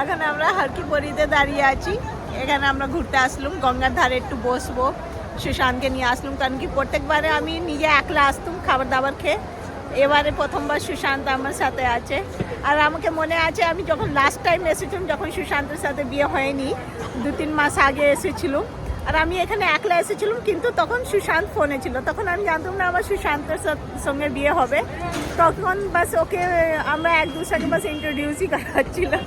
এখন আমরা হারকি পরিতে দাঁড়িয়ে আছি। এখানে আমরা ঘুরতে আসলাম, গঙ্গার ধারে একটু বসবো। সুশান্তকে নিয়ে আসলাম, কারণ কি প্রত্যেকবারে আমি নিজে একলা আসতাম খাবার দাবার খেয়ে। এবারে প্রথমবার সুশান্ত আমার সাথে আছে। আর আমাকে মনে আছে আমি যখন লাস্ট টাইম এসেছিলাম, যখন সুশান্তের সাথে বিয়ে হয়নি, 2-3 মাস আগে এসেছিলাম। আর আমি এখানে একলা এসেছিলাম, কিন্তু তখন সুশান্ত ফোনে ছিল। তখন আমি জানতাম না আমার সুশান্তের সঙ্গে বিয়ে হবে। তখন বাস ওকে আমরা এক দুসরাকে বাস ইন্ট্রোডিউসই করাচ্ছিলাম।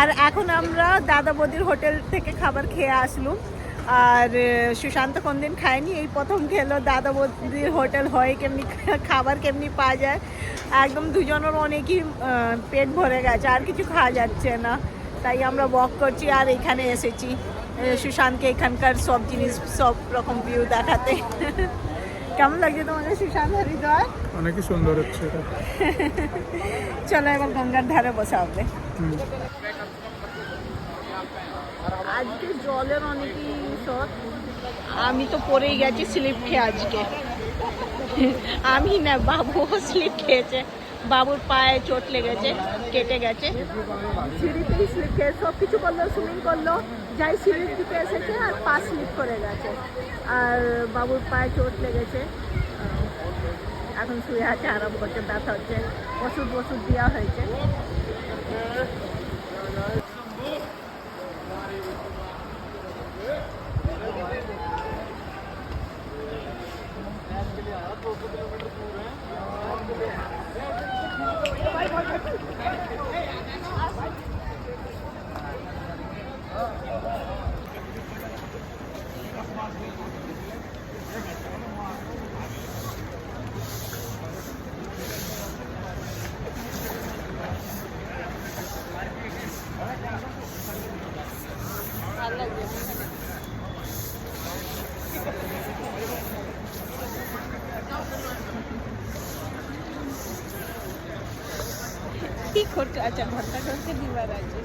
আর এখন আমরা দাদা বৌদির হোটেল থেকে খাবার খেয়ে আসলাম। আর সুশান্ত কোনদিন খায়নি, এই প্রথম খেলো। দাদা বৌদির হোটেল হয় কেমনি, খাবার কেমনি পাওয়া যায়। একদম দুজনের অনেকই পেট ভরে গেছে, আর কিছু খাওয়া যাচ্ছে না। তাই আমরা ওয়াক করছি আর এখানে এসেছি সুশান্তকে এখানকার সব জিনিস, সব রকম ভিউ দেখাতে। কেমন লাগছে তোমাদের সুশান্ত হরিদ্বার? অনেকই সুন্দর হচ্ছে এটা। চলো এবার গঙ্গার ধারে বসা হবে। আজকে জলের অনেকই শখ। আমি তো পড়েই গেছি স্লিপ খেয়ে আজকে। আমি না, বাবুও স্লিপ খেয়েছে। বাবুর পায়ে চোট লেগেছে, কেটে গেছে। সিঁড়িতেই স্লিপ খেয়ে সব কিছু করলো, সুইমিং করলো, যাই সিঁড়ির দিকে এসেছে আর পা স্লিপ করে গেছে। আর বাবুর পায়ে চোট লেগেছে, এখন শুয়ে আছে, আরাম করছে, ব্যথা হচ্ছে। ওষুধ দেওয়া হয়েছে। কি করতে? আচ্ছা, ঘন্টা করতে দিবার আছে।